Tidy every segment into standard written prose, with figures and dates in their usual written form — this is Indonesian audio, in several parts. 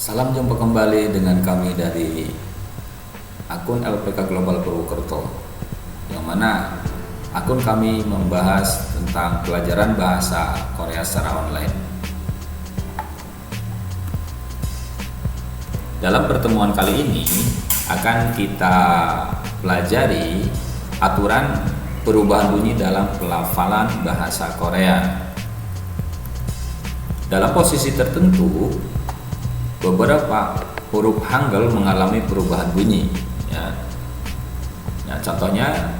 Salam jumpa kembali dengan kami dari akun LPK Global Purwokerto, yang mana akun kami membahas tentang pelajaran bahasa Korea secara online. Dalam pertemuan kali ini akan kita pelajari aturan perubahan bunyi dalam pelafalan bahasa Korea. Dalam posisi tertentu, beberapa huruf Hangul mengalami perubahan bunyi. Nah, contohnya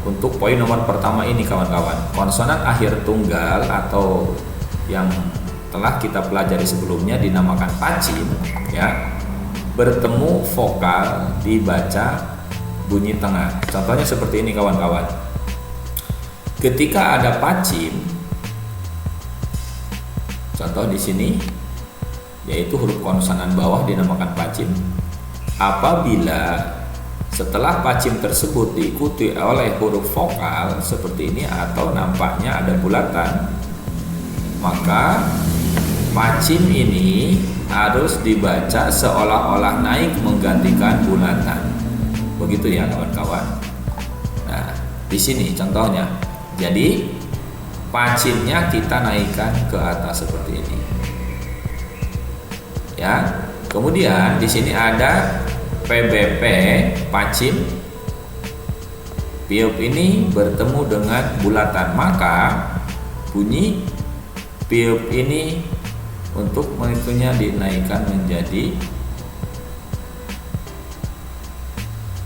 untuk poin nomor pertama ini kawan-kawan, konsonan akhir tunggal atau yang telah kita pelajari sebelumnya dinamakan pacim, bertemu vokal dibaca bunyi tengah. Contohnya seperti ini kawan-kawan. Ketika ada pacim, contoh di sini, yaitu huruf konsonan bawah dinamakan pacim. Apabila setelah pacim tersebut diikuti oleh huruf vokal seperti ini atau nampaknya ada bulatan, maka pacim ini harus dibaca seolah-olah naik menggantikan bulatan. Begitu ya kawan-kawan. Nah, di sini contohnya. Jadi pacimnya kita naikkan ke atas seperti ini. Ya. Kemudian di sini ada PBP pacim. Piup ini bertemu dengan bulatan, maka bunyi piup ini untuk menentunya dinaikkan menjadi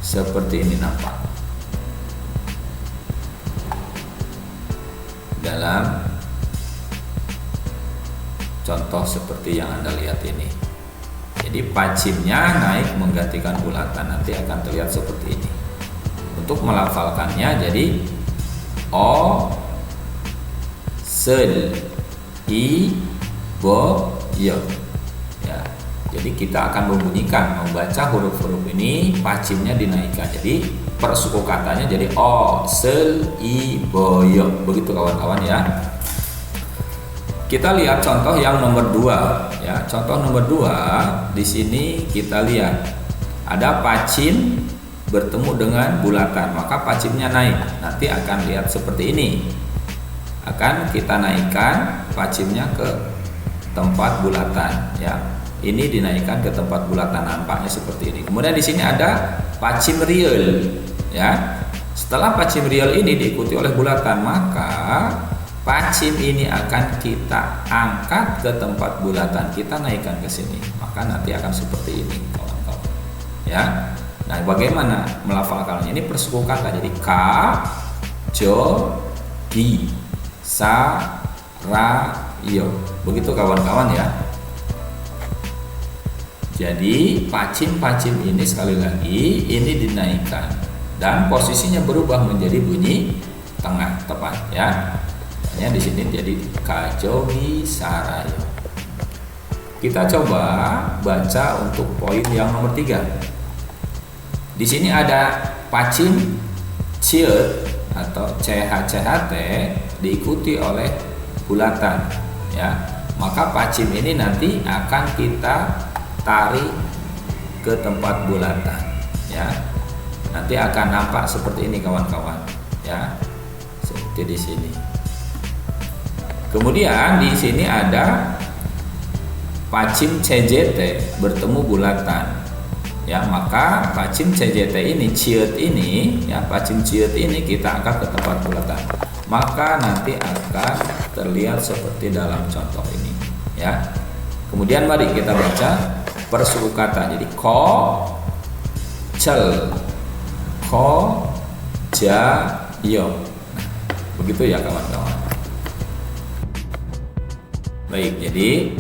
seperti ini nampak. Dalam contoh seperti yang Anda lihat ini. Jadi pacimnya naik menggantikan bulatan, nanti akan terlihat seperti ini. Untuk melafalkannya jadi o, sel, i, bo, yo. Ya. Jadi kita akan membaca huruf-huruf ini, pacimnya dinaikkan. Jadi persuku katanya jadi o, sel, i, bo, yo. Begitu kawan-kawan ya. Kita lihat contoh yang nomor 2 ya. Contoh nomor 2 di sini kita lihat ada pacim bertemu dengan bulatan, maka pacimnya naik. Nanti akan lihat seperti ini. Akan kita naikkan pacimnya ke tempat bulatan ya. Ini dinaikkan ke tempat bulatan, nampaknya seperti ini. Kemudian di sini ada pacim real ya. Setelah pacim real ini diikuti oleh bulatan, maka pacim ini akan kita angkat ke tempat bulatan, kita naikkan ke sini, maka nanti akan seperti ini kawan-kawan ya. Nah, bagaimana melafalkannya? Ini persuku kata, jadi ka, jo, gi, sa, ra, yo. Begitu kawan-kawan ya. Jadi pacim-pacim ini sekali lagi ini dinaikkan dan posisinya berubah menjadi bunyi tengah tepat ya. Di sini jadi kajogi sarayo. Kita coba baca untuk poin yang nomor 3. Di sini ada pacim ciut atau CHCHT diikuti oleh bulatan ya. Maka pacim ini nanti akan kita tarik ke tempat bulatan ya. Nanti akan nampak seperti ini kawan-kawan ya. Seperti di sini. Kemudian di sini ada pacim CJT bertemu bulatan. Ya, maka pacim CJT ini, ciut ini, ya pacim ciut ini kita angkat ke tempat bulatan. Maka nanti akan terlihat seperti dalam contoh ini, ya. Kemudian mari kita baca persuku kata. Jadi ko, cel, ko, ja, yo. Begitu ya kawan-kawan. Baik, jadi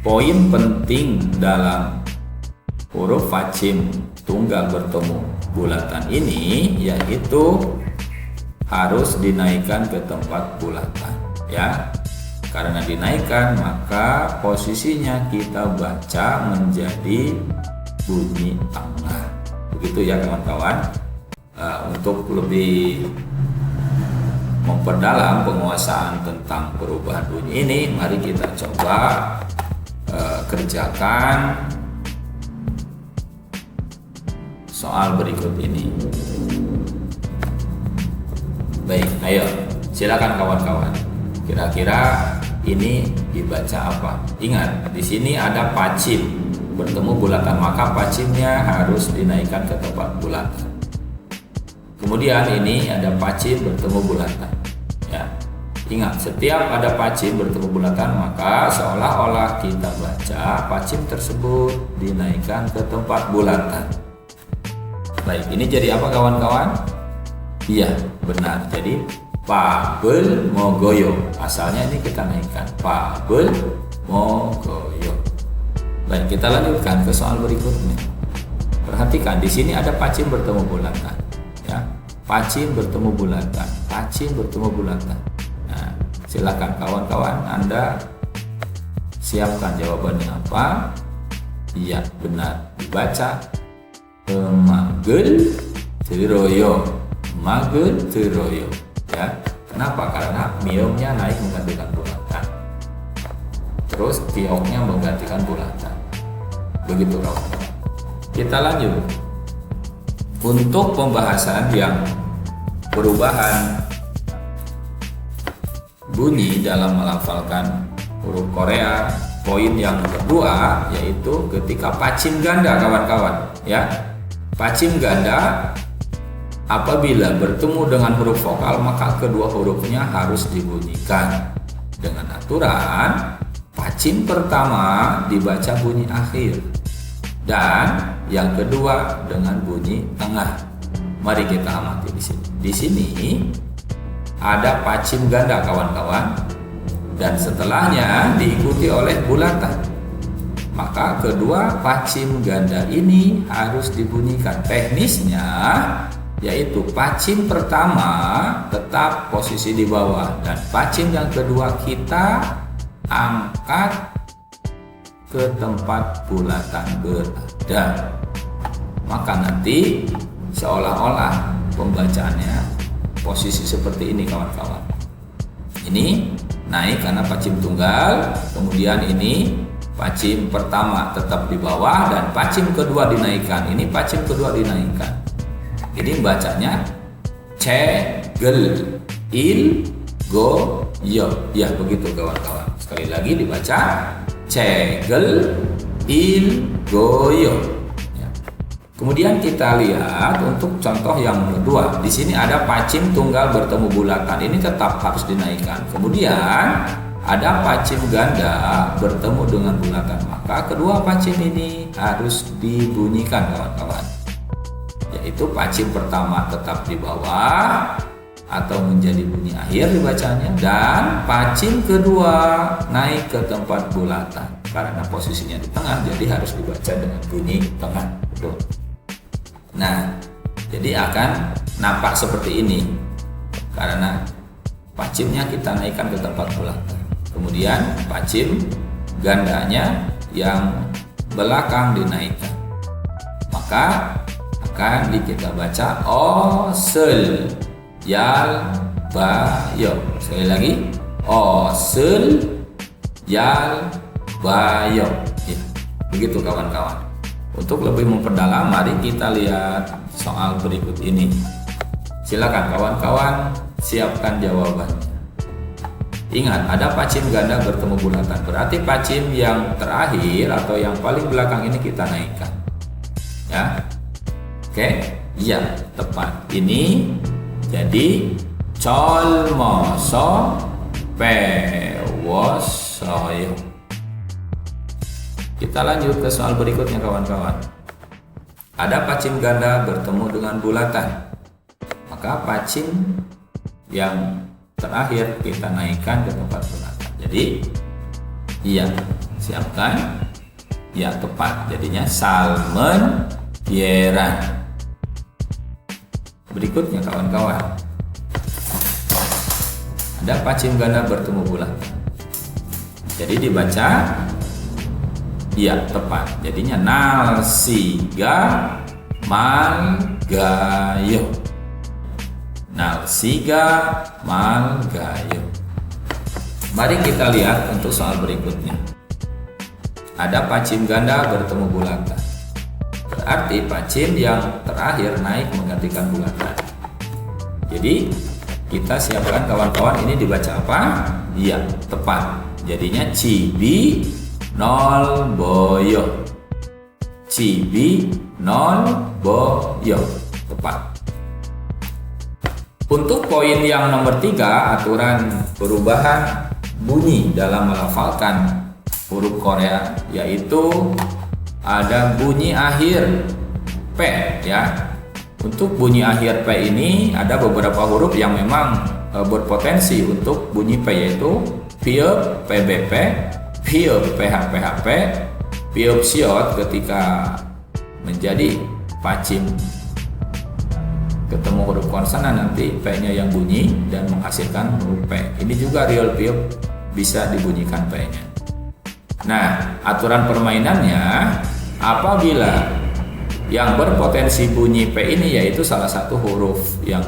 poin penting dalam huruf pacim tunggal bertemu bulatan ini yaitu harus dinaikkan ke tempat bulatan ya. Karena dinaikkan maka posisinya kita baca menjadi bunyi tengah. Begitu ya kawan-kawan. Untuk lebih memperdalam penguasaan tentang perubahan bunyi ini, mari kita coba kerjakan soal berikut ini. Baik, ayo silakan kawan-kawan. Kira-kira ini dibaca apa? Ingat, di sini ada pacim bertemu bulatan, maka pacimnya harus dinaikkan ke tempat bulatan. Kemudian ini ada pacim bertemu bulatan. Ya, ingat, setiap ada pacim bertemu bulatan, maka seolah-olah kita baca pacim tersebut dinaikkan ke tempat bulatan. Baik, ini jadi apa kawan-kawan? Iya, benar. Jadi Pabel Mogoyo. Asalnya ini kita naikkan Pabel Mogoyo. Baik, kita lanjutkan ke soal berikutnya. Perhatikan, di sini ada pacim bertemu bulatan. Ya, pacim bertemu bulatan, pacim bertemu bulatan. Nah, silakan kawan-kawan, Anda siapkan jawabannya apa? Iya, benar. Dibaca Magel Tiroyo, Magel Tiroyo. Ya, kenapa? Karena miomnya naik menggantikan bulatan, terus tioknya menggantikan bulatan. Begitu kawan-kawan. Kita lanjut untuk pembahasan yang perubahan bunyi dalam melafalkan huruf Korea. Poin yang kedua yaitu ketika pacim ganda kawan-kawan. Ya, pacim ganda apabila bertemu dengan huruf vokal, maka kedua hurufnya harus dibunyikan dengan aturan pacim pertama dibaca bunyi akhir dan yang kedua dengan bunyi tengah. Mari kita amati di sini. Di sini ada pacim ganda kawan-kawan dan setelahnya diikuti oleh bulatan. Maka kedua pacim ganda ini harus dibunyikan. Teknisnya yaitu pacim pertama tetap posisi di bawah dan pacim yang kedua kita angkat ke tempat bulatan berada. Maka nanti seolah-olah pembacaannya posisi seperti ini kawan-kawan. Ini naik karena pacim tunggal, kemudian ini pacim pertama tetap di bawah dan pacim kedua dinaikkan. Ini pacim kedua dinaikkan. Ini bacanya cegel il go yo. Ya, begitu kawan-kawan. Sekali lagi dibaca cegel il go yo. Ya. Kemudian kita lihat untuk contoh yang kedua. Di sini ada pacim tunggal bertemu bulatan. Ini tetap harus dinaikkan. Kemudian ada pacim ganda bertemu dengan bulatan. Maka kedua pacim ini harus dibunyikan kawan-kawan. Yaitu pacim pertama tetap di bawah atau menjadi bunyi akhir dibacanya dan pacim kedua naik ke tempat bulatan karena posisinya di tengah, jadi harus dibaca dengan bunyi tengah. Tuh. Nah, jadi akan nampak seperti ini karena pacimnya kita naikkan ke tempat bulatan. Kemudian pacim gandanya yang belakang dinaikkan. Maka akan kita baca osel yal bayo. Sekali lagi osel yal bayo. Ya, begitu kawan-kawan. Untuk lebih memperdalam, mari kita lihat soal berikut ini. Silakan kawan-kawan siapkan jawabannya. Ingat, ada pacim ganda bertemu bulatan, berarti pacim yang terakhir atau yang paling belakang ini kita naikkan. Ya. Oke, iya, tepat. Ini jadi colmoso pewosoyo. Kita lanjut ke soal berikutnya kawan-kawan. Ada pacim ganda bertemu dengan bulatan. Maka pacim yang terakhir kita naikkan ke tempat bulatan. Jadi, iya, siapkan. Ya, tepat. Jadinya salmen yeran. Berikutnya kawan-kawan, ada pacim ganda bertemu bulatan. Jadi dibaca, iya tepat. Jadinya nalsiga malgayo. Nalsiga malgayo. Mari kita lihat untuk soal berikutnya. ada pacim ganda bertemu bulatan. Berarti pacim yang terakhir naik menggantikan bulatan. Jadi kita siapkan kawan-kawan, ini dibaca apa? Iya, tepat. Jadinya Cibi nol boyo. Cibi nol boyo. Tepat. Untuk poin yang nomor 3, aturan perubahan bunyi dalam melafalkan huruf Korea, yaitu ada bunyi akhir P ya. Untuk bunyi akhir P ini ada beberapa huruf yang memang berpotensi untuk bunyi P, yaitu pieup PBP, pieup PHPHP, pieup siot ketika menjadi pacim ketemu huruf konsonan, nanti P-nya yang bunyi dan menghasilkan huruf P. Ini juga real pieup bisa dibunyikan P-nya. Nah, aturan permainannya, apabila yang berpotensi bunyi P ini, yaitu salah satu huruf yang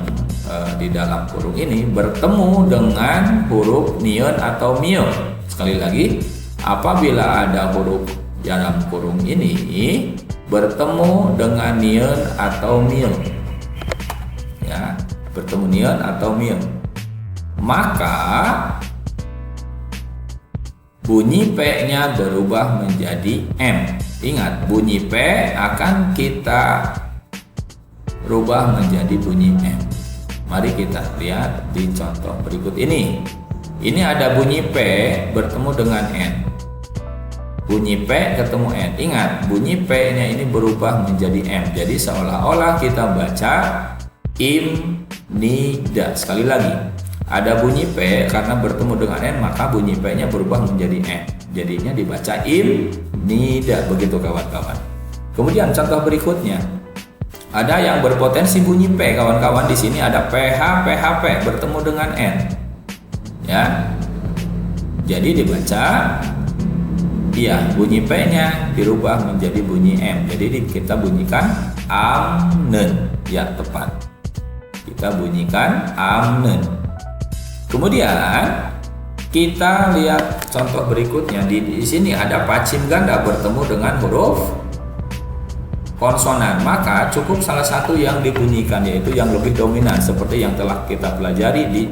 di dalam kurung ini bertemu dengan huruf nion atau mio. Sekali lagi, apabila ada huruf dalam kurung ini bertemu dengan nion atau mio, ya, bertemu nion atau mio, maka bunyi P-nya berubah menjadi M. Ingat, bunyi P akan kita rubah menjadi bunyi M. Mari kita lihat di contoh berikut ini. Ini ada bunyi P bertemu dengan N. Bunyi P ketemu N. Ingat, bunyi P-nya ini berubah menjadi M. Jadi seolah-olah kita baca im nida. Sekali lagi, ada bunyi P karena bertemu dengan N, maka bunyi P-nya berubah menjadi M. Jadinya dibaca im nida, begitu kawan-kawan. Kemudian contoh berikutnya, ada yang berpotensi bunyi P, kawan-kawan. Di sini ada PH, PHP bertemu dengan N. Ya. Jadi dibaca, iya, bunyi P-nya dirubah menjadi bunyi M. Jadi kita bunyikan amnen. Ya, tepat. Kita bunyikan amnen. Kemudian kita lihat contoh berikutnya. Di sini ada pacim ganda bertemu dengan huruf konsonan, maka cukup salah satu yang dibunyikan, yaitu yang lebih dominan seperti yang telah kita pelajari di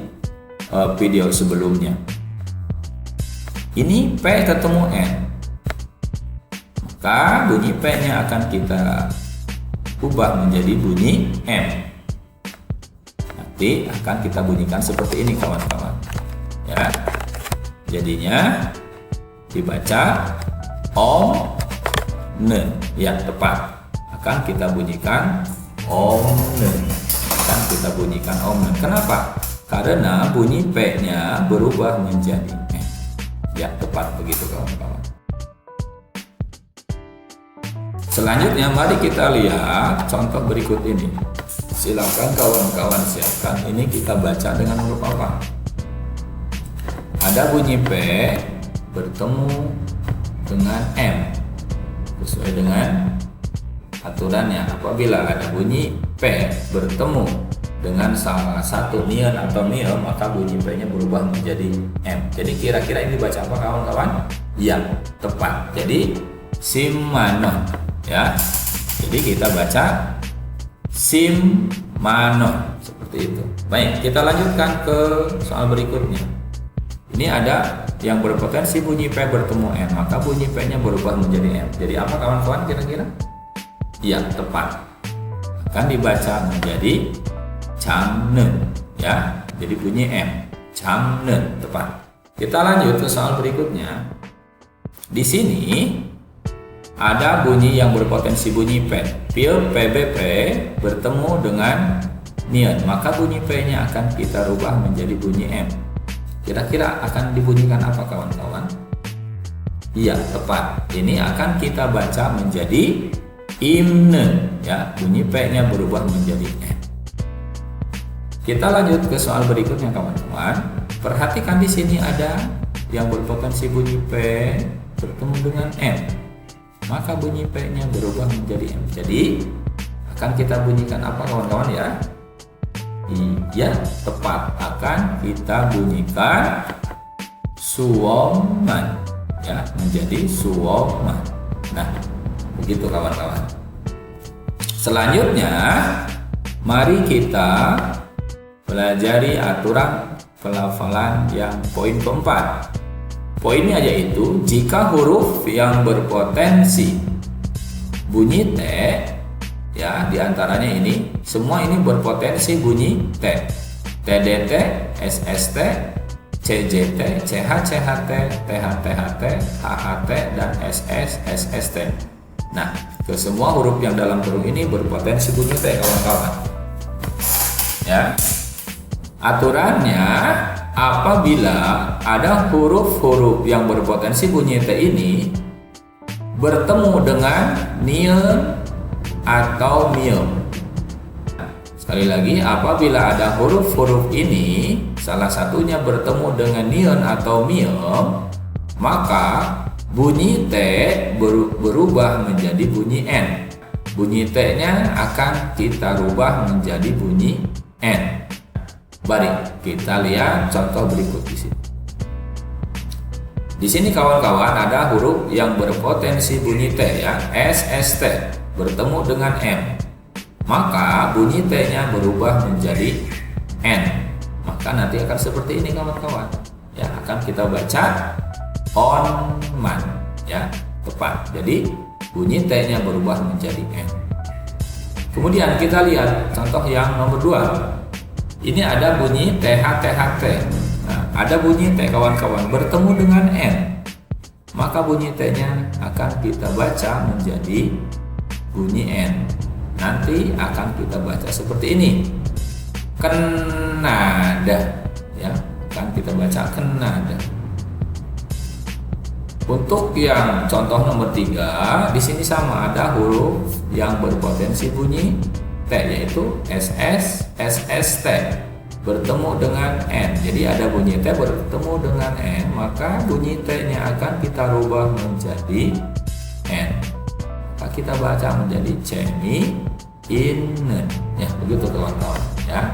video sebelumnya. Ini P ketemu N, maka bunyi P-nya akan kita ubah menjadi bunyi M. Nanti akan kita bunyikan seperti ini, kawan-kawan. Ya, jadinya dibaca omnen. Ya, tepat. Akan kita bunyikan omnen. Akan kita bunyikan omnen. Kenapa? Karena bunyi P-nya berubah menjadi M. Ya, tepat begitu, kawan-kawan. Selanjutnya mari kita lihat contoh berikut ini. Silakan kawan-kawan siapkan. Ini kita baca dengan huruf apa? Ada bunyi P bertemu dengan M. Sesuai dengan aturannya, apabila ada bunyi P bertemu dengan salah satu nion atau mio, maka bunyi P-nya berubah menjadi M. Jadi kira-kira ini baca apa, kawan-kawan? Ya, tepat. Jadi simanon. Ya. Jadi kita baca simanon, seperti itu. Baik, kita lanjutkan ke soal berikutnya. Ini ada yang berpotensi bunyi P bertemu M, maka bunyi P-nya berubah menjadi M. Jadi apa, kawan-kawan, kira-kira? Ya, tepat. Akan dibaca menjadi camnen, ya. Jadi bunyi M, camnen, tepat. Kita lanjut ke soal berikutnya. Di sini ada bunyi yang berpotensi bunyi P. Pieup PBP bertemu dengan nion, maka bunyi P-nya akan kita rubah menjadi bunyi M. Kira-kira akan dibunyikan apa, kawan-kawan? Iya, tepat. Ini akan kita baca menjadi imnen, ya. Bunyi P-nya berubah menjadi M. Kita lanjut ke soal berikutnya, kawan-kawan. Perhatikan di sini ada yang berpotensi bunyi P bertemu dengan M, maka bunyi P-nya berubah menjadi M. Jadi akan kita bunyikan apa, kawan-kawan, ya? Iya, tepat. Akan kita bunyikan suoman. ya menjadi suwoman. Nah, begitu kawan-kawan. Selanjutnya, mari kita pelajari aturan pelafalan yang poin keempat. Poinnya yaitu jika huruf yang berpotensi bunyi T, ya diantaranya ini, semua ini berpotensi bunyi T. TDT, SST, CJT, CHCHT, THTHT, HHT, dan SST. Nah, ke semua huruf yang dalam kurung ini berpotensi bunyi T, kawan-kawan. Ya. Aturannya, apabila ada huruf-huruf yang berpotensi bunyi T ini bertemu dengan niun atau mium. Sekali lagi, apabila ada huruf-huruf ini salah satunya bertemu dengan niun atau mium, maka bunyi T berubah menjadi bunyi N. Bunyi T-nya akan kita rubah menjadi bunyi N. Mari kita lihat contoh berikut di sini. Di sini kawan-kawan ada huruf yang berpotensi bunyi T, ya, SST bertemu dengan M. Maka bunyi T-nya berubah menjadi N. Maka nanti akan seperti ini kawan-kawan. Ya, akan kita baca onman, ya, tepat. Jadi bunyi T-nya berubah menjadi N. Kemudian kita lihat contoh yang nomor 2. Ini ada bunyi THTHT. Nah, ada bunyi T kawan-kawan bertemu dengan N. Maka bunyi T-nya akan kita baca menjadi bunyi N. Nanti akan kita baca seperti ini, kenada, ya, akan kita baca kenada. Untuk yang contoh nomor 3, di sini sama, ada huruf yang berpotensi bunyi T, yaitu SS, SST bertemu dengan N. Jadi ada bunyi T bertemu dengan N, maka bunyi T-nya akan kita rubah menjadi N. Maka kita baca menjadi cemi inen, ya, begitu kawan-kawan, ya.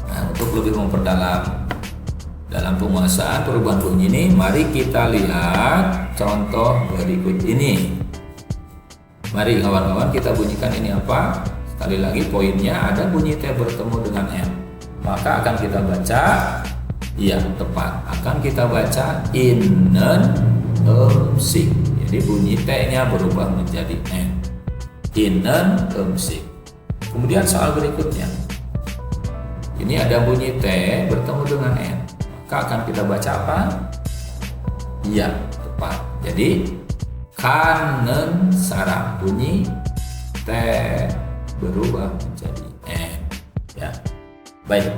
Nah, untuk lebih memperdalam dalam penguasaan perubahan bunyi ini, mari kita lihat contoh berikut ini. Mari kawan-kawan kita bunyikan ini apa? Sekali lagi poinnya, ada bunyi T bertemu dengan N. Maka akan kita baca, ya tepat, akan kita baca inen emsik. Jadi bunyi T-nya berubah menjadi N. Inen emsik. Kemudian soal berikutnya. Ini ada bunyi T bertemu dengan N. Maka akan kita baca apa? Ya, tepat. Jadi kanen sarang, bunyi T berubah menjadi N. Ya. Baik.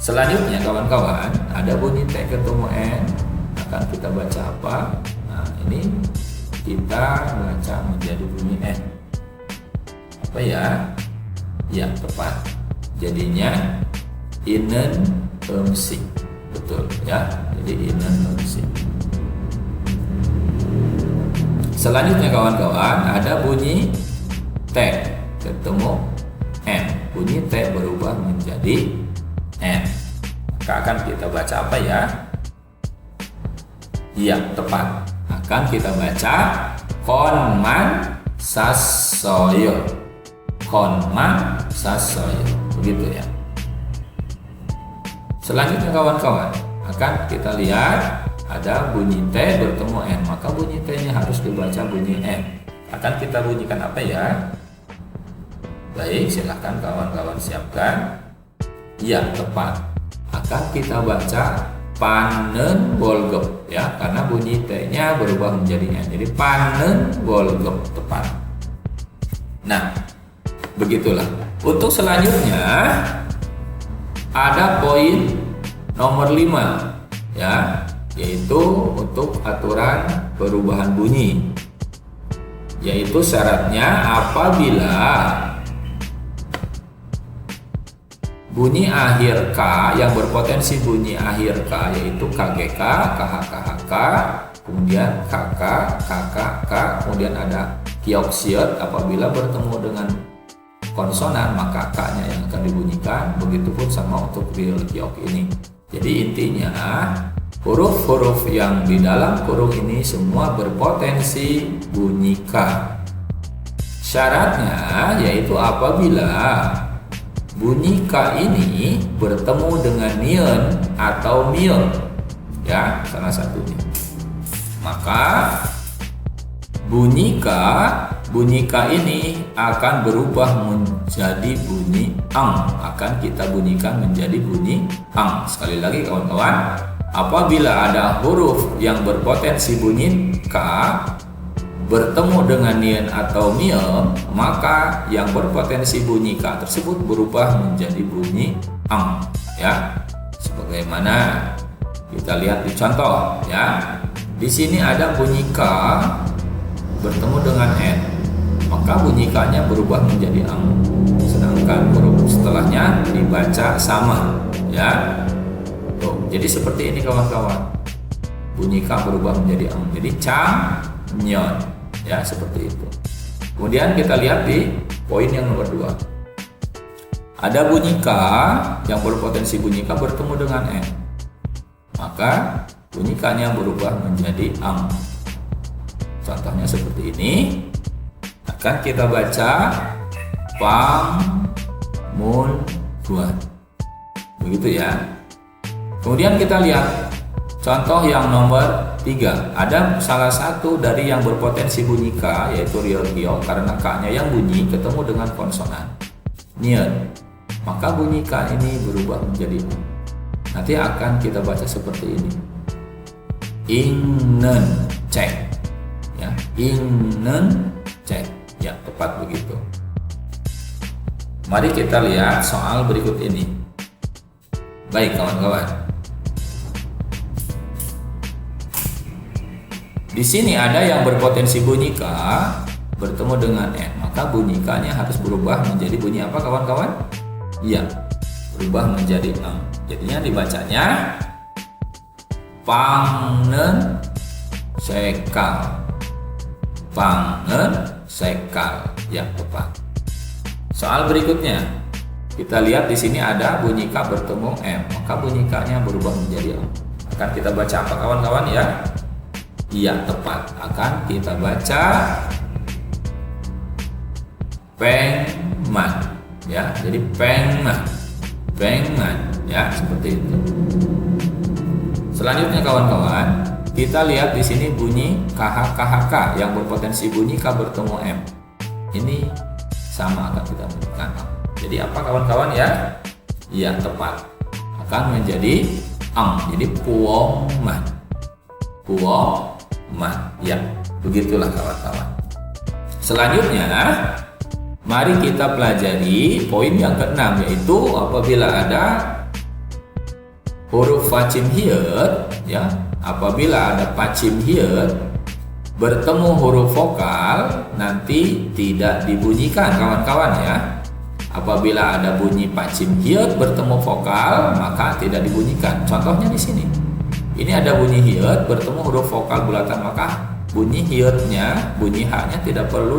Selanjutnya kawan-kawan, ada bunyi T ketemu N, akan kita baca apa? Nah, ini kita baca menjadi bunyi N. Apa ya? Ya, tepat. Jadinya inen emsik. Betul, ya. Jadi inen emsik. Selanjutnya kawan-kawan, ada bunyi T ketemu N. Bunyi T berubah menjadi N. Maka akan kita baca apa ya? Iya, tepat. Akan kita baca konman sasoyo. Konman sasoyo. Begitu ya. Selanjutnya kawan-kawan, akan kita lihat ada bunyi T bertemu N. Maka bunyi T-nya harus dibaca bunyi N. Akan kita bunyikan apa ya? Baik, silahkan kawan-kawan siapkan. Ya, tepat. Akan kita baca panen bolgep, ya, karena bunyi T-nya berubah menjadi N. Jadi panen bolgep, tepat. Nah, begitulah. Untuk selanjutnya ada poin nomor 5, ya, yaitu untuk aturan perubahan bunyi. Yaitu syaratnya apabila bunyi akhir K yang berpotensi bunyi akhir K, yaitu KGK, KHKHK, kemudian KK, KKK, kemudian ada kioksiot, apabila bertemu dengan konsonan maka K-nya yang akan dibunyikan. Begitupun sama untuk real kiok ini. Jadi intinya Huruf-huruf yang di dalam kurung ini semua berpotensi bunyi K. Syaratnya yaitu apabila bunyi K ini bertemu dengan niun atau miun, ya, salah satunya. Maka bunyi K ini akan berubah menjadi bunyi ang. Akan kita bunyikan menjadi bunyi ang. Sekali lagi kawan-kawan, apabila ada huruf yang berpotensi bunyi K bertemu dengan niun atau miun, maka yang berpotensi bunyi K tersebut berubah menjadi bunyi ang, ya. Sebagaimana kita lihat di contoh, ya. Di sini ada bunyi K bertemu dengan N, maka bunyi K-nya berubah menjadi ang. Sedangkan huruf setelahnya dibaca sama, ya. Tuh, jadi seperti ini kawan-kawan. Bunyi K berubah menjadi ang. Jadi cang, nyon, ya, seperti itu. Kemudian kita lihat di poin yang nomor 2. Ada bunyi K yang berpotensi bunyi K bertemu dengan N, maka bunyi K-nya berubah menjadi ang. Contohnya seperti ini. Akan kita baca pang, mun, guan. Begitu ya. Kemudian kita lihat contoh yang nomor 3. Ada salah satu dari yang berpotensi bunyi K, yaitu riol hio, karena K-nya yang bunyi ketemu dengan konsonan niun, maka bunyi K ini berubah menjadi U. Nanti akan kita baca seperti ini. Ingnen cek, ya, ingnen cek, ya, tepat begitu. Mari kita lihat soal berikut ini. Baik kawan-kawan, di sini ada yang berpotensi bunyi K bertemu dengan N, maka bunyi K-nya harus berubah menjadi bunyi apa kawan-kawan? Iya, berubah menjadi ang. Jadinya dibacanya pangen sekal, pangen sekal, ya, tepat. Soal berikutnya, kita lihat di sini ada bunyi K bertemu M, maka bunyi K-nya berubah menjadi ang. Akan kita baca apa kawan-kawan, ya? Iya, tepat. Akan kita baca pengman, ya. Jadi pengman, ya, seperti itu. Selanjutnya kawan-kawan, kita lihat di sini bunyi KH yang berpotensi bunyi K bertemu M. Ini sama akan kita bunyikan. Jadi apa kawan-kawan, ya? Iya, tepat. Akan menjadi ang. Jadi puongman, puongman, ya. Begitulah kawan-kawan. Selanjutnya, mari kita pelajari poin yang ke-6, yaitu apabila ada huruf pacim hiut, ya, apabila ada pacim hiut bertemu huruf vokal nanti tidak dibunyikan kawan-kawan, ya. Apabila ada bunyi pacim hiut bertemu vokal maka tidak dibunyikan. Contohnya di sini. Ini ada bunyi hiut bertemu huruf vokal bulatan, maka bunyi hiutnya, bunyi h-nya tidak perlu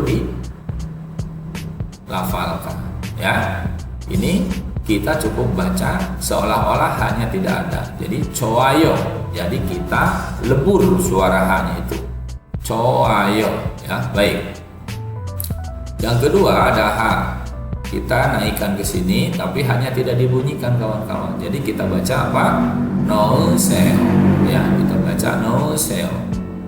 dilafalkan, ya. Ini kita cukup baca seolah-olah hanya tidak ada. Jadi coayo. Jadi kita lebur suara h-nya itu. Coayo, ya. Baik. Yang kedua ada h. Kita naikkan ke sini tapi hanya tidak dibunyikan kawan-kawan. Jadi kita baca apa? No seo. Ya, kita baca no seo.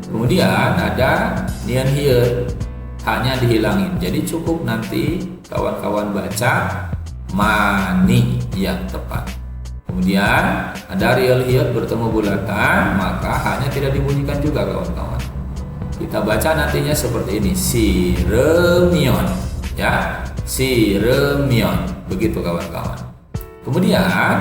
Kemudian ada nian hiut. H-nya dihilangin. Jadi cukup nanti kawan-kawan baca mani, ya, tepat. Kemudian ada riol hiut bertemu bulatan, maka H-nya tidak dibunyikan juga kawan-kawan. Kita baca nantinya seperti ini, siremion, ya, siremion, begitu kawan-kawan. Kemudian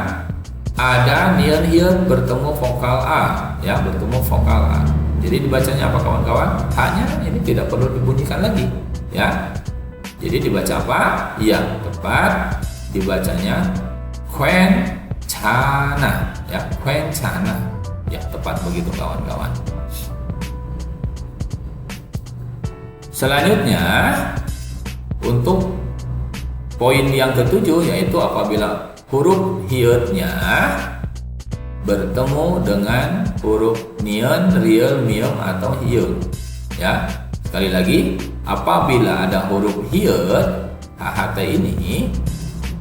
ada nian hiut bertemu vokal A, ya, bertemu vokal A. Jadi dibacanya apa kawan-kawan? H-nya ini tidak perlu dibunyikan lagi, ya. Jadi dibaca apa? Iya, tepat. Dibacanya kuen cana, ya, kuen cana, ya, tepat begitu kawan-kawan. Selanjutnya untuk poin yang ke-7, yaitu apabila huruf hiutnya bertemu dengan huruf neon, real, miom, atau hieur. Ya, sekali lagi, apabila ada huruf hieur, HHT ini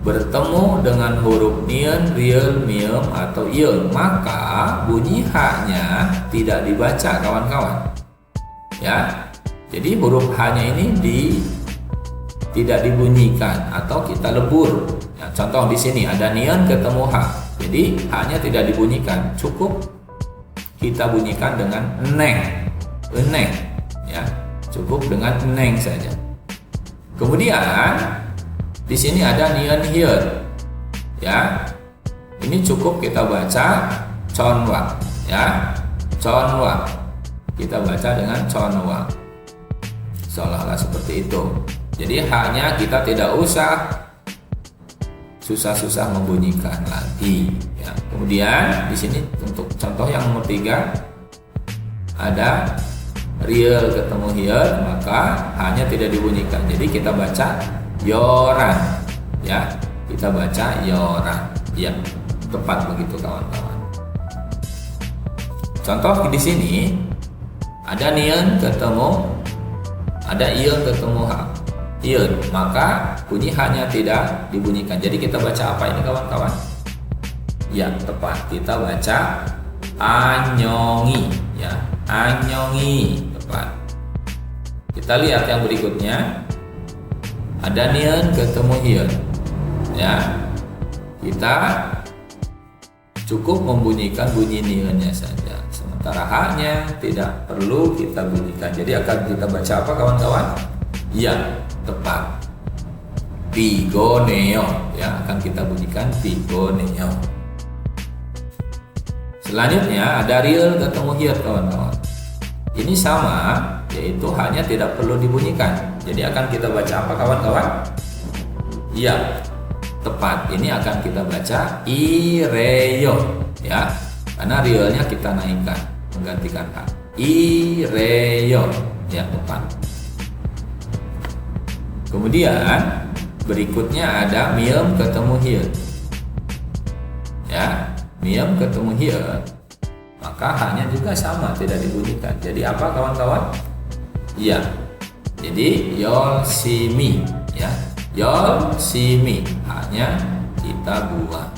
bertemu dengan huruf neon, real, miom, atau hieur, maka bunyi H-nya tidak dibaca, kawan-kawan. Ya, jadi huruf H-nya ini tidak dibunyikan atau kita lebur. Ya, contoh di sini ada neon ketemu H. Jadi H-nya tidak dibunyikan, cukup kita bunyikan dengan neng, eneng, ya, cukup dengan neng saja. Kemudian di sini ada neon hieur, ya, ini cukup kita baca conwa, ya, conwa, kita baca dengan conwa, seolah-olah seperti itu. Jadi H-nya kita tidak usah susah-susah membunyikan lagi, ya. Kemudian di sini untuk contoh yang nomor 3 ada real ketemu hieur, maka H-nya tidak dibunyikan. Jadi kita baca yoran, ya. Kita baca yoran. Ya, tepat begitu, kawan-kawan. Contoh di sini ada neon ketemu, ada ieu ketemu H. Ieu, maka bunyi H-nya tidak dibunyikan. Jadi kita baca apa ini, kawan-kawan? Ya, tepat. Kita baca anyongi, ya. Anyongi, tepat. Kita lihat yang berikutnya. Ada neon ketemu hieur. Ya. Kita cukup membunyikan bunyi neonnya saja. Sementara H-nya tidak perlu kita bunyikan. Jadi akan kita baca apa, kawan-kawan? Ya, tepat, pigoneo, ya, akan kita bunyikan pigoneo. Selanjutnya ada real ketemu hieur, kawan-kawan. Ini sama, yaitu H-nya tidak perlu dibunyikan. Jadi akan kita baca apa, kawan-kawan? Ya, tepat, ini akan kita baca ireyo, ya, karena realnya kita naikkan, menggantikan H. Ireyo, ya, tepat. Kemudian berikutnya ada miom ketemu hieur. Ya, miom ketemu hieur, maka H-nya juga sama, tidak dibunyikan. Jadi apa, kawan-kawan? Ya. Jadi yol simi, ya. Yol simi, H-nya kita buang.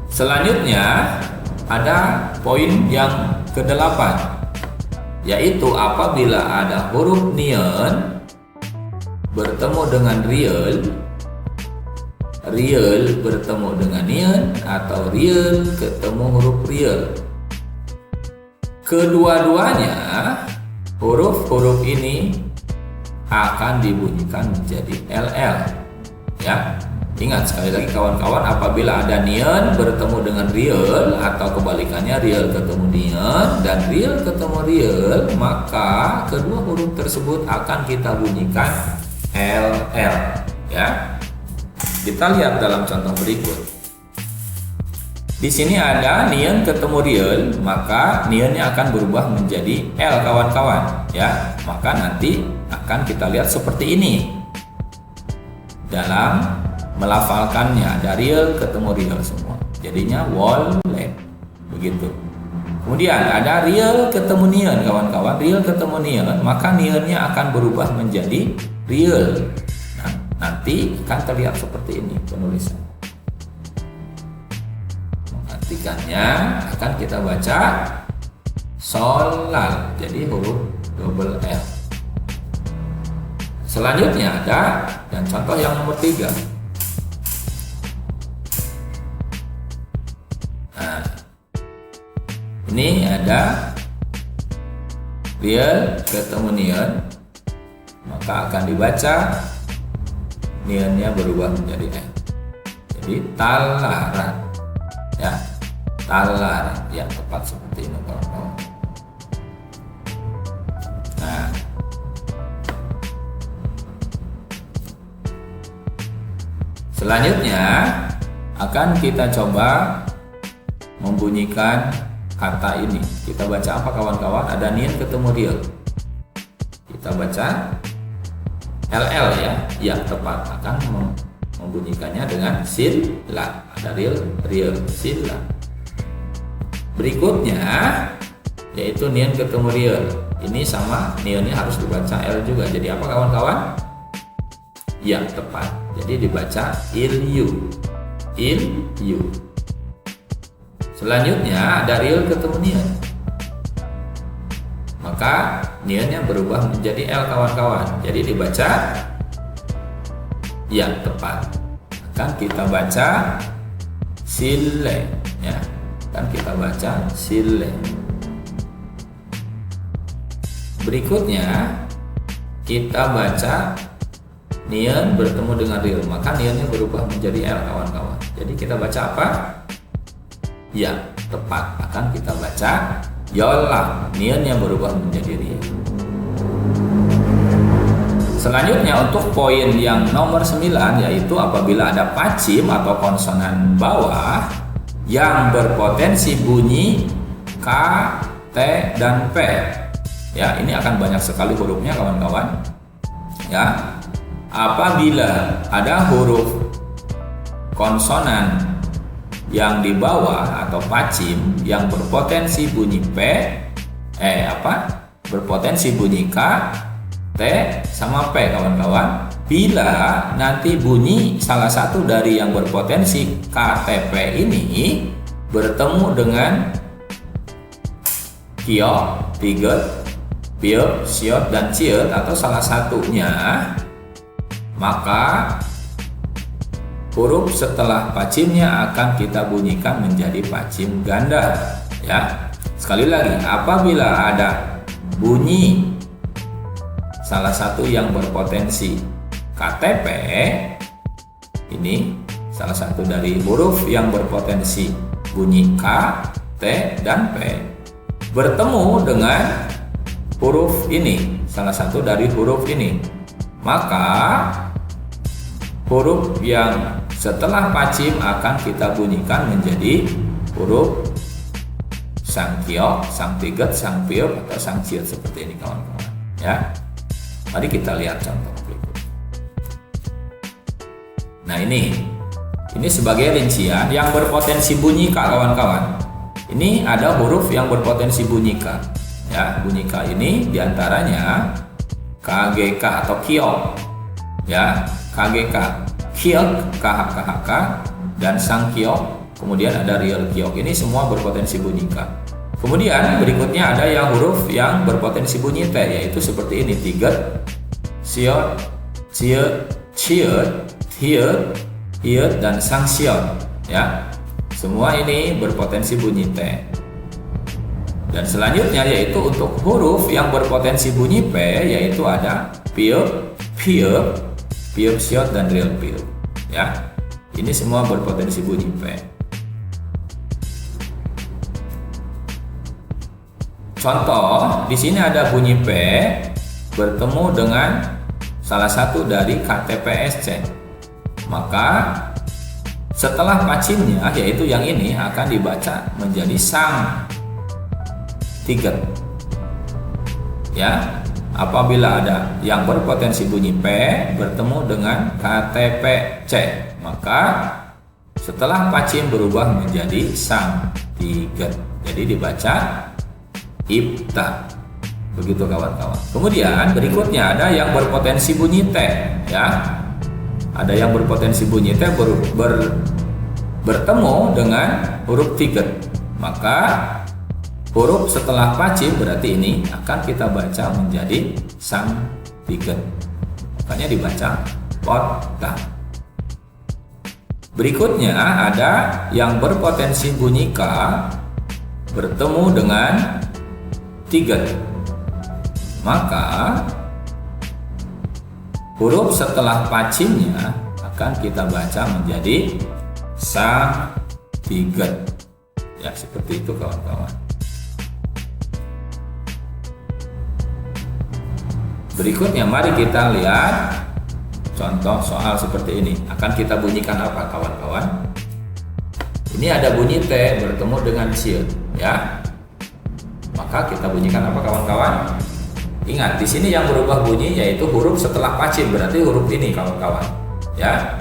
Selanjutnya ada poin yang ke-8, yaitu apabila ada huruf neon bertemu dengan real, real bertemu dengan neon, atau real ketemu huruf real. Kedua-duanya huruf-huruf ini akan dibunyikan menjadi LL, ya. Ingat sekali lagi, kawan-kawan, apabila ada neon bertemu dengan real atau kebalikannya real ketemu neon dan real ketemu real, maka kedua huruf tersebut akan kita bunyikan LL, ya. Kita lihat dalam contoh berikut. Di sini ada neon ketemu real, maka neonnya akan berubah menjadi L, kawan-kawan, ya. Maka nanti akan kita lihat seperti ini dalam melafalkannya, ada real ketemu real semua, jadinya wallet, begitu. Kemudian ada real ketemu neon, kawan-kawan, real ketemu neon, maka neonnya akan berubah menjadi real. Nah, nanti akan terlihat seperti ini penulisan. Mengartikannya akan kita baca solal, jadi huruf double L. Selanjutnya ada, dan contoh yang nomor 3. Ini ada real ketemu neon, maka akan dibaca neonnya berubah menjadi N. Jadi talaran, ya, talaran, ya, tepat seperti ini, kawan-kawan. Nah, selanjutnya akan kita coba membunyikan kata ini. Kita baca apa, kawan-kawan? Ada neon ketemu real. Kita baca LL, ya. Ya, tepat, akan membunyikannya dengan sila. Ada real sila. Berikutnya yaitu nian ketemu real. Ini sama niannya harus dibaca L juga. Jadi apa kawan-kawan? Ya, tepat. Jadi dibaca ilyu. Selanjutnya ada real ketemu nian. Maka niannya berubah menjadi L kawan-kawan. Jadi dibaca ya, tepat. Akan kita baca sile ya. Akan kita baca sile. Berikutnya kita baca nian bertemu dengan real, maka niannya berubah menjadi L kawan-kawan. Jadi kita baca apa? Ya, tepat. Akan kita baca yola. Nian yang berubah menjadi real. Selanjutnya untuk poin yang nomor 9, yaitu apabila ada pacim atau konsonan bawah yang berpotensi bunyi K, T, dan P. Ya, ini akan banyak sekali hurufnya kawan-kawan. Ya, apabila ada huruf konsonan yang di bawah atau pacim yang berpotensi bunyi P, berpotensi bunyi K, T, sama P kawan-kawan. Bila nanti bunyi salah satu dari yang berpotensi K, T, P ini bertemu dengan kiok, tiget, piot, siot, dan ciot atau salah satunya, maka huruf setelah pacimnya akan kita bunyikan menjadi pacim ganda. Ya, sekali lagi, apabila ada bunyi salah satu yang berpotensi KTP, ini salah satu dari huruf yang berpotensi bunyi K, T, dan P bertemu dengan huruf ini, salah satu dari huruf ini, maka huruf yang setelah pacim akan kita bunyikan menjadi huruf sang kiok, sang tiget, sang piop, atau sang ciot seperti ini kawan-kawan. Ya, mari kita lihat contoh berikut. Nah, ini sebagai rincian yang berpotensi bunyi K kawan-kawan. Ini ada huruf yang berpotensi bunyi K. Ya, bunyi K ini diantaranya KGK atau kiok. Ya, KGK, kiok, KHKHK, dan sang kiok. Kemudian ada real kiok. Ini semua berpotensi bunyi K. Kemudian berikutnya ada yang huruf yang berpotensi bunyi T, yaitu seperti ini: tiget, siot, ciot, ciot, hiot, hiot, dan sang siot. Ya, semua ini berpotensi bunyi T. Dan selanjutnya yaitu untuk huruf yang berpotensi bunyi P, yaitu ada piop, piop, piop siot, dan real piop. Ya, ini semua berpotensi bunyi P. Contoh, di sini ada bunyi P bertemu dengan salah satu dari KTPSC. Maka setelah pacimnya, yaitu yang ini, akan dibaca menjadi sang tiget. Ya, apabila ada yang berpotensi bunyi P bertemu dengan KTPC, maka setelah pacim berubah menjadi sang tiget. Jadi dibaca ipta. Begitu kawan-kawan. Kemudian berikutnya ada yang berpotensi bunyi T. Ya, ada yang berpotensi bunyi T bertemu dengan huruf tiget. Maka huruf setelah pacim berarti ini akan kita baca menjadi sang tiget. Makanya dibaca pota. Berikutnya ada yang berpotensi bunyi K bertemu dengan tiget. Maka huruf setelah pacimnya akan kita baca menjadi sang tiget. Ya, seperti itu kawan-kawan. Berikutnya mari kita lihat contoh soal seperti ini. Akan kita bunyikan apa kawan-kawan? Ini ada bunyi T bertemu dengan ciot, ya. Maka kita bunyikan apa kawan-kawan? Ingat, di sini yang berubah bunyi yaitu huruf setelah pacim, berarti huruf ini kawan-kawan. Ya.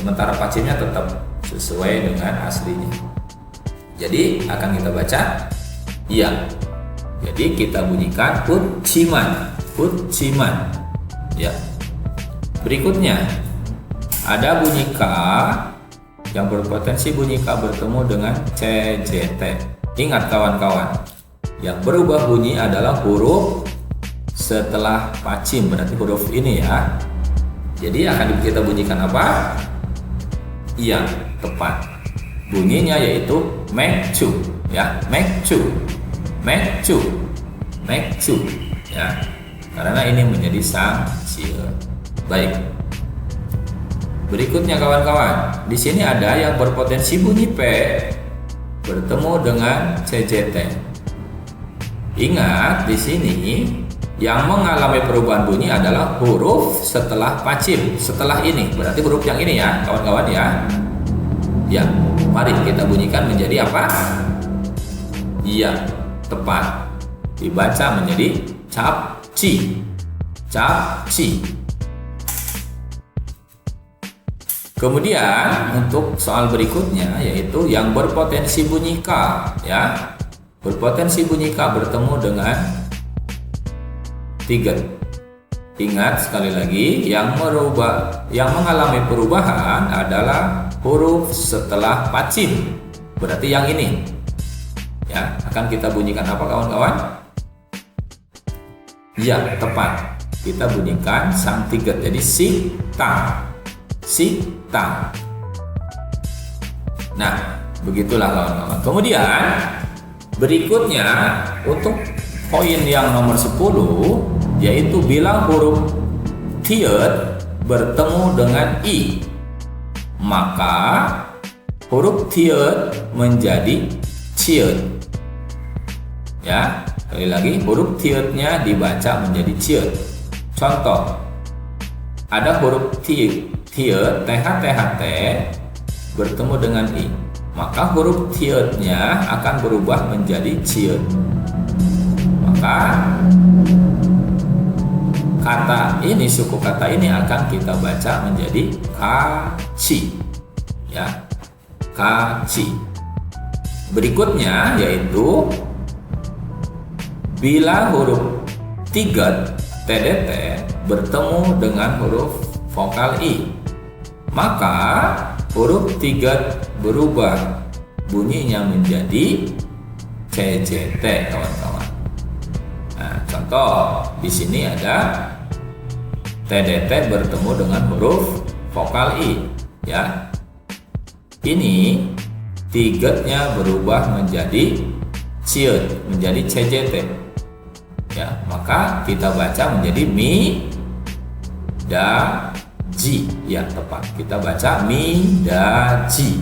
sementara pacinnya tetap sesuai dengan aslinya. Jadi akan kita baca iya. Jadi kita bunyikan uciman, uciman. Ya. Berikutnya ada bunyi K yang berpotensi bunyi K bertemu dengan CJT. Ingat kawan-kawan, yang berubah bunyi adalah huruf setelah pacim, berarti huruf ini ya. Jadi akan kita bunyikan apa? Iya, tepat. Bunyinya yaitu mekcu, ya, mekcu, mekcu, mekcu, ya. Karena ini menjadi sang sil. Baik. Berikutnya kawan-kawan, di sini ada yang berpotensi bunyi P bertemu dengan CJT. Ingat di sini yang mengalami perubahan bunyi adalah huruf setelah pacim, setelah ini, berarti huruf yang ini ya, kawan-kawan ya. Ya, mari kita bunyikan menjadi apa? Iya, tepat. Dibaca menjadi capci, capci. Kemudian untuk soal berikutnya yaitu yang berpotensi bunyi K, ya. Berpotensi bunyi K bertemu dengan tiga. Ingat sekali lagi, yang mengalami perubahan adalah huruf setelah pacim. Berarti yang ini. Ya, akan kita bunyikan apa kawan-kawan? Ya, tepat. Kita bunyikan sang tiga. Jadi sitang. Sitang. Nah, begitulah kawan-kawan. Kemudian berikutnya untuk poin yang nomor 10 yaitu bila huruf tiet bertemu dengan i, maka huruf tiet menjadi ciet. Ya, sekali lagi huruf tietnya dibaca menjadi ciet. Contoh, ada huruf tiet, THT bertemu dengan i, maka huruf tietnya akan berubah menjadi ciet. Maka kata ini, suku kata ini akan kita baca menjadi kaci, ya, kaci. Berikutnya yaitu bila huruf 3 TDT bertemu dengan huruf vokal i, maka huruf 3 berubah bunyinya menjadi CJT, kawan-kawan. Nah, contoh di sini ada TDT bertemu dengan huruf vokal i, ya. Ini 3-nya berubah menjadi ciut, menjadi CJT. Ya, maka kita baca menjadi mi da ji, ya, tepat. Kita baca mi da ji.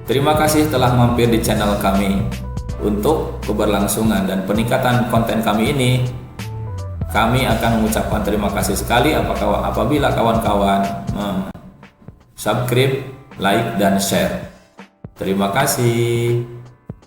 Terima kasih telah mampir di channel kami. Untuk keberlangsungan dan peningkatan konten kami ini, kami akan mengucapkan terima kasih sekali apabila kawan-kawan subscribe, like, dan share. Terima kasih.